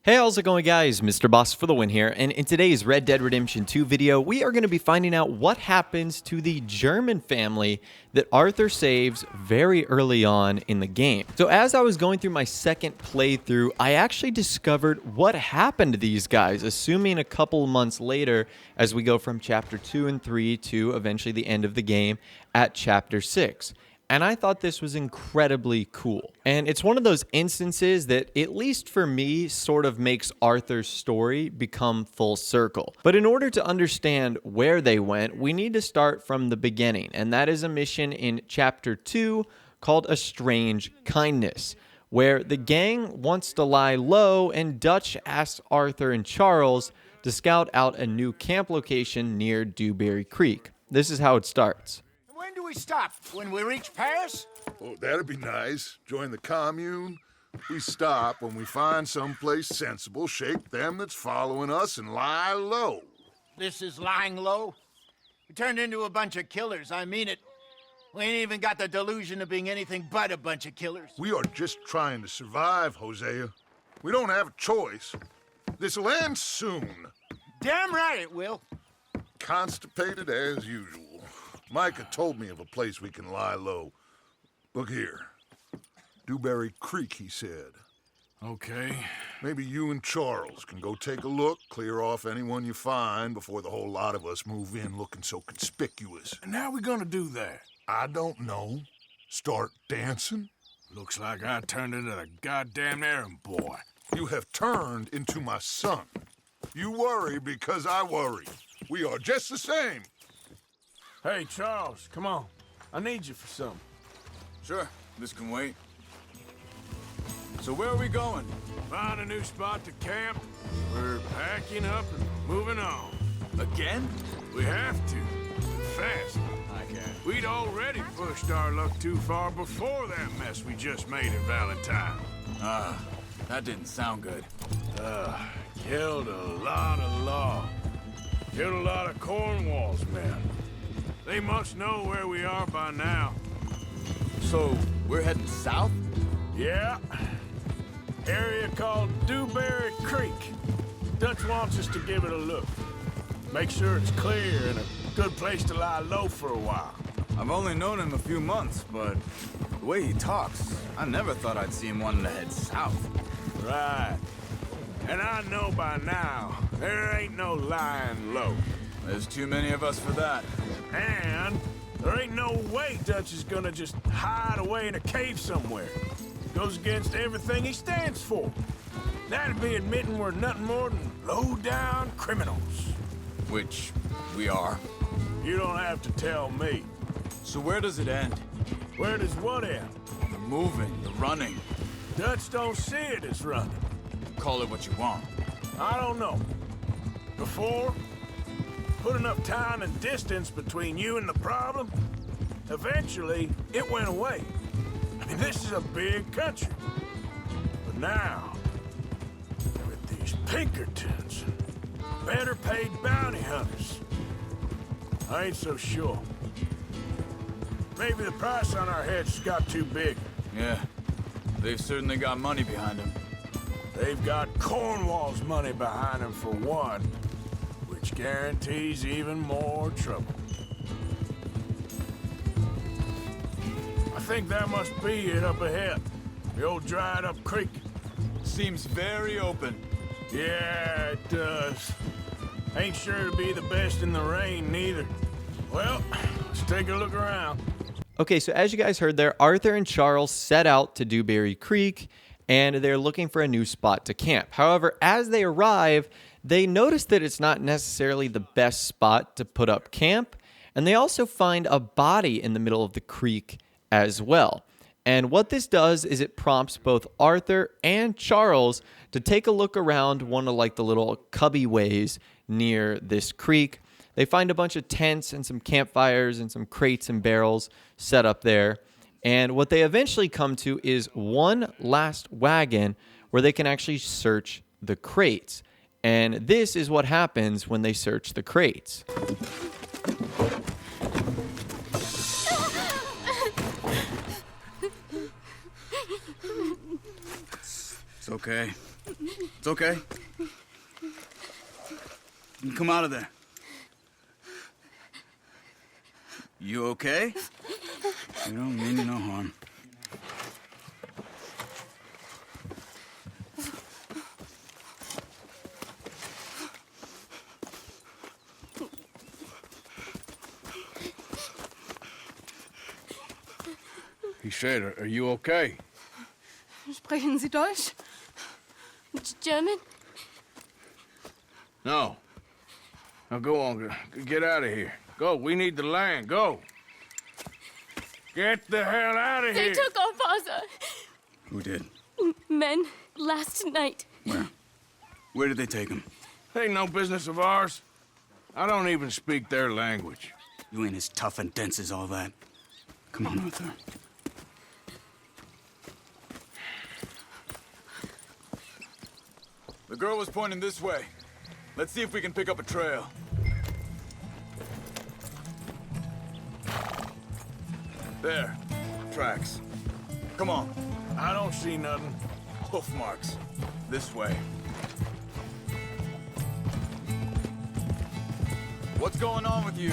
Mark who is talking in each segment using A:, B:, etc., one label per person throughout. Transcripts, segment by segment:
A: Hey, how's it going, guys? Mr. Boss for the win here, and in today's Red Dead Redemption 2 video, we are going to be finding out what happens to the German family that Arthur saves very early on in the game. So as I was going through my second playthrough, I actually discovered what happened to these guys, assuming a couple months later as we go from Chapter 2 and 3 to eventually the end of the game at Chapter 6. And I thought this was incredibly cool. And it's one of those instances that, at least for me, sort of makes Arthur's story become full circle. But in order to understand where they went, we need to start from the beginning. And that is a mission in Chapter 2 called A Strange Kindness, where the gang wants to lie low and Dutch asks Arthur and Charles to scout out a new camp location near Dewberry Creek. This is how it starts.
B: When do we stop? When we reach Paris?
C: Oh, that'd be nice. Join the commune. We stop when we find someplace sensible, shake them that's following us, and lie low.
B: This is lying low? We turned into a bunch of killers, I mean it. We ain't even got the delusion of being anything but a bunch of killers.
C: We are just trying to survive, Hosea. We don't have a choice. This'll end soon.
B: Damn right it will.
C: Constipated as usual. Micah told me of a place we can lie low. Look here. Dewberry Creek, he said.
D: Okay.
C: Maybe you and Charles can go take a look, clear off anyone you find before the whole lot of us move in looking so conspicuous.
D: And how we gonna do that?
C: I don't know. Start dancing?
D: Looks like I turned into the goddamn errand boy.
C: You have turned into my son. You worry because I worry. We are just the same.
D: Hey, Charles, come on. I need you for something.
E: Sure, this can wait. So where are we going?
D: Find a new spot to camp. We're packing up and moving on.
E: Again?
D: We have to. Fast.
E: I can't.
D: We'd already pushed our luck too far before that mess we just made in Valentine.
E: That didn't sound good.
D: Killed a lot of law. Killed a lot of Cornwall's men. They must know where we are by now.
E: So, we're heading south?
D: Yeah. Area called Dewberry Creek. Dutch wants us to give it a look. Make sure it's clear and a good place to lie low for a while.
E: I've only known him a few months, but the way he talks, I never thought I'd see him wanting to head south.
D: Right. And I know by now, there ain't no lying low.
E: There's too many of us for that.
D: And there ain't no way Dutch is gonna just hide away in a cave somewhere. Goes against everything he stands for. That'd be admitting we're nothing more than low-down criminals.
E: Which we are.
D: You don't have to tell me.
E: So where does it end?
D: Where does what end?
E: The moving, the running.
D: Dutch don't see it as running.
E: Call it what you want.
D: I don't know. Before, put enough time and distance between you and the problem, eventually it went away. I mean, this is a big country. But now, with these Pinkertons and better paid bounty hunters, I ain't so sure. Maybe the price on our heads got too big.
E: Yeah, they've certainly got money behind them.
D: They've got Cornwall's money behind them for one, which guarantees even more trouble. I think that must be it up ahead. The old dried-up creek.
E: Seems very open.
D: Yeah, it does. Ain't sure to be the best in the rain, neither. Well, let's take a look around.
A: Okay, so as you guys heard there, Arthur and Charles set out to Dewberry Creek, and they're looking for a new spot to camp. However, as they arrive, they notice that it's not necessarily the best spot to put up camp, and they also find a body in the middle of the creek as well. And what this does is it prompts both Arthur and Charles to take a look around one of the little cubby ways near this creek. They find a bunch of tents and some campfires and some crates and barrels set up there. And what they eventually come to is one last wagon where they can actually search the crates. And this is what happens when they search the crates.
E: It's okay. It's okay. You come out of there. You okay? You don't mean you no harm.
D: He said, are you okay?
F: Sprechen Sie Deutsch? German?
D: No. Now go on, get out of here. Go, we need the land, go. Get the hell out of
F: They
D: here.
F: took our father.
E: Who did?
F: Men, last night.
E: Where? Where did they take him?
D: Ain't no business of ours. I don't even speak their language.
E: You ain't as tough and dense as all that. Come on, Arthur. The girl was pointing this way. Let's see if we can pick up a trail. There. Tracks. Come on.
D: I don't see nothing.
E: Hoof marks. This way. What's going on with you?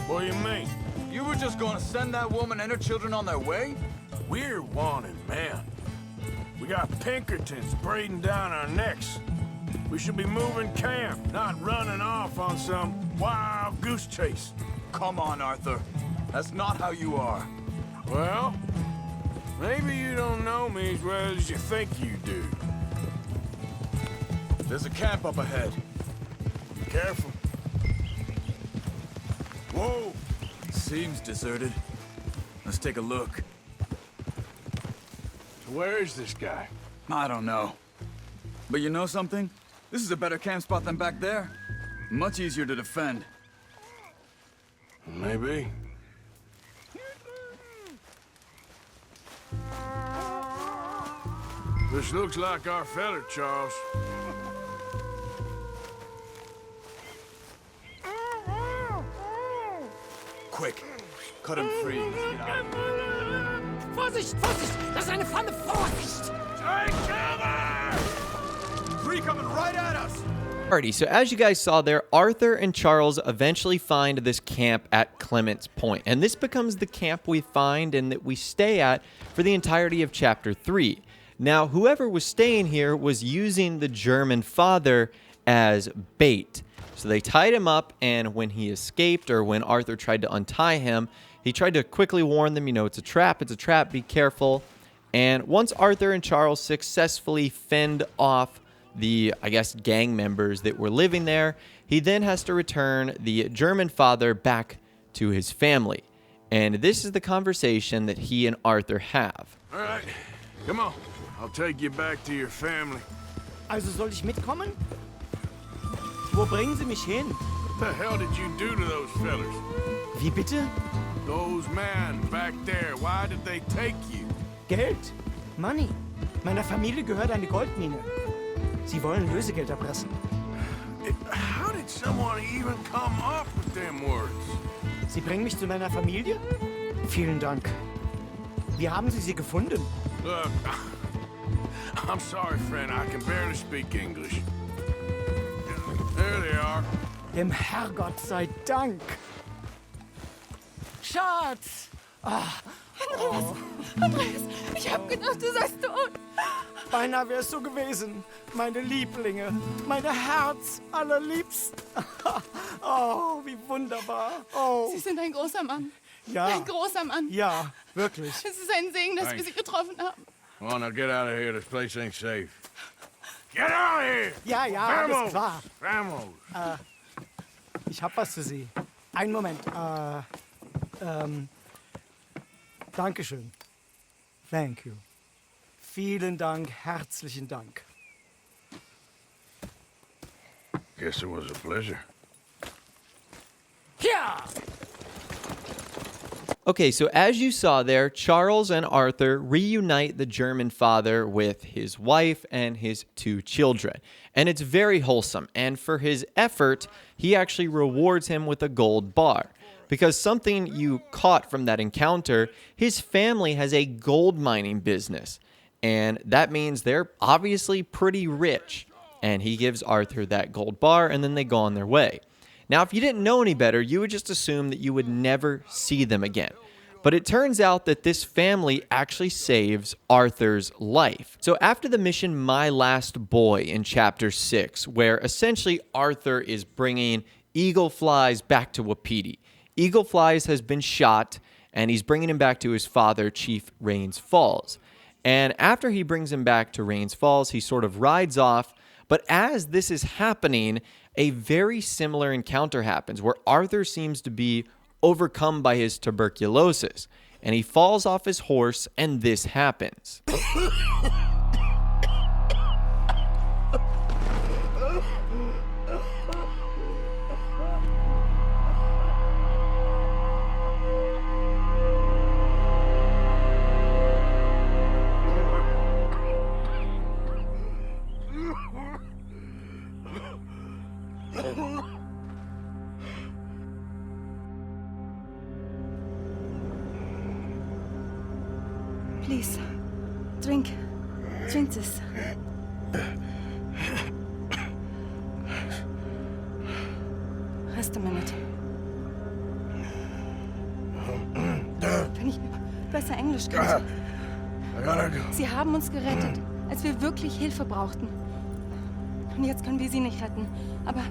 D: What do you mean?
E: You were just going to send that woman and her children on their way?
D: We're wanted, man. We got Pinkertons braiding down our necks. We should be moving camp, not running off on some wild goose chase.
E: Come on, Arthur. That's not how you are.
D: Well, maybe you don't know me as well as you think you do.
E: There's a camp up ahead.
D: Be careful.
E: Whoa! Seems deserted. Let's take a look.
D: So where is this guy?
E: I don't know. But you know something? This is a better camp spot than back there. Much easier to defend.
D: Maybe. This looks like our fella, Charles.
E: Quick, cut him free. Let's get out of here.
G: Vorsicht, Vorsicht! Das ist eine Falle! Vorsicht!
D: Take cover!
E: Three coming right at us!
A: Alrighty, so as you guys saw there, Arthur and Charles eventually find this camp at Clement's Point. And this becomes the camp we find and that we stay at for the entirety of Chapter 3. Now, whoever was staying here was using the German father as bait. So they tied him up, and when he escaped, or when Arthur tried to untie him, he tried to quickly warn them, you know, it's a trap, be careful. And once Arthur and Charles successfully fend off the, I guess, gang members that were living there, he then has to return the German father back to his family. And this is the conversation that he and Arthur have.
D: All right, come on. I'll take you back to your family.
G: Also soll ich mitkommen? Wo bringen Sie mich hin?
D: What the hell did you do to those fellers?
G: Wie bitte?
D: Those men back there, why did they take you?
G: Geld. Money. Meiner Familie gehört eine Goldmine. Sie wollen Lösegeld erpressen.
D: How did someone even come up with them words?
G: Sie bringen mich zu meiner Familie? Vielen Dank. Wie haben Sie sie gefunden?
D: Look, I'm sorry, friend. I can barely speak English. There they are.
G: Dem Herrgott sei Dank. Schatz!
F: Andreas, ich hab gedacht, du seist tot.
G: Beinahe wär's so gewesen. Meine Lieblinge. Meine Herz allerliebsten. Oh, wie wunderbar. Oh,
F: Sie sind ein großer Mann.
G: ja.
F: Ein großer Mann.
G: Ja, wirklich.
F: Es ist ein Segen, dass wir Sie getroffen haben.
D: Well, now get out of here. This place ain't safe. Get out of here!
G: Ja, ja, alles klar.
D: Vamos!
G: Ich hab was für Sie. Einen Moment. Dankeschön. Thank you. Vielen Dank, herzlichen Dank.
D: Guess it was a pleasure.
G: Ja!
A: Okay, so as you saw there, Charles and Arthur reunite the German father with his wife and his 2 children. And it's very wholesome. And for his effort, he actually rewards him with a gold bar. Because something you caught from that encounter, his family has a gold mining business. And that means they're obviously pretty rich. and he gives Arthur that gold bar, and then they go on their way. Now, if you didn't know any better, you would just assume that you would never see them again. But it turns out that this family actually saves Arthur's life. So after the mission My Last Boy in Chapter 6, where essentially Arthur is bringing Eagle Flies back to Wapiti. Eagle Flies has been shot, and he's bringing him back to his father, Chief Rains Falls. And after he brings him back to Rains Falls, he sort of rides off. But as this is happening, a very similar encounter happens where Arthur seems to be overcome by his tuberculosis, and he falls off his horse, and this happens.
H: Please, drink this. Rest a minute. Wenn ich besser Englisch könnte. Sie haben uns gerettet, als wir wirklich Hilfe brauchten. Und jetzt können wir sie nicht retten. Aber...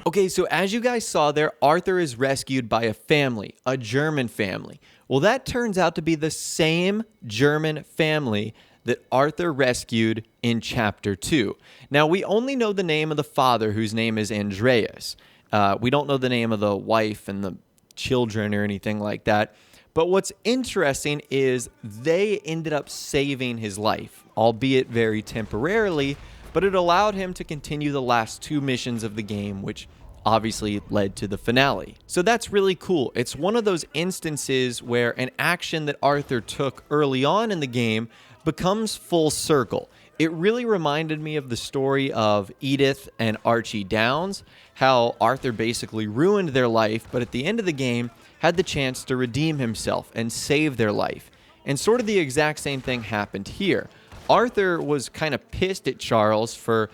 A: Okay, so as you guys saw there, Arthur is rescued by a family, a German family. Well, that turns out to be the same German family that Arthur rescued in Chapter 2. Now, we only know the name of the father, whose name is Andreas. We don't know the name of the wife and the children or anything like that. But what's interesting is they ended up saving his life, albeit very temporarily, but it allowed him to continue the last 2 missions of the game, which obviously led to the finale. So that's really cool. It's one of those instances where an action that Arthur took early on in the game becomes full circle. It really reminded me of the story of Edith and Archie Downs, how Arthur basically ruined their life, but at the end of the game had the chance to redeem himself and save their life. And sort of the exact same thing happened here. Arthur was kind of pissed at Charles for,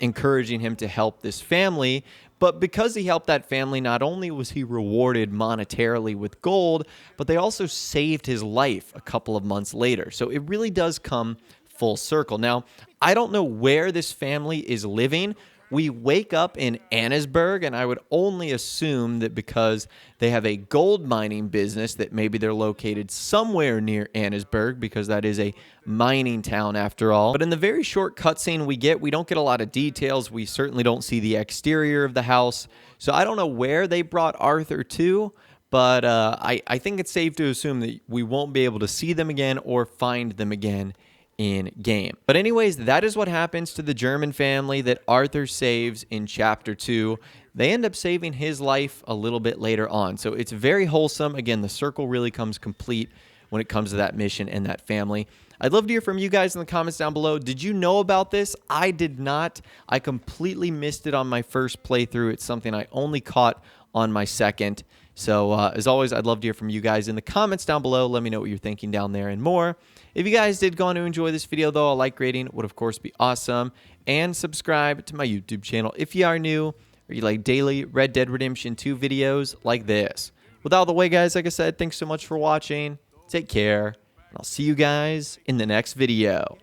A: encouraging him to help this family, but because he helped that family, not only was he rewarded monetarily with gold, but they also saved his life a couple of months later. So it really does come full circle. Now, I don't know where this family is living. We wake up in Annesburg, and I would only assume that because they have a gold mining business that maybe they're located somewhere near Annesburg, because that is a mining town after all. But in the very short cutscene we don't get a lot of details. We certainly don't see the exterior of the house. So I don't know where they brought Arthur to, but I think it's safe to assume that we won't be able to see them again or find them again in game. But anyways, that is what happens to the German family that Arthur saves in Chapter 2. They end up saving his life a little bit later on. So it's very wholesome. Again, the circle really comes complete when it comes to that mission and that family. I'd love to hear from you guys in the comments down below. Did you know about this? I did not. I completely missed it on my first playthrough. It's something I only caught on my second. So as always, I'd love to hear from you guys in the comments down below. Let me know what you're thinking down there and more. If you guys did go on to enjoy this video, though, a like rating would, of course, be awesome. And subscribe to my YouTube channel if you are new or you like daily Red Dead Redemption 2 videos like this. With all the way, guys, like I said, thanks so much for watching. Take care, and I'll see you guys in the next video.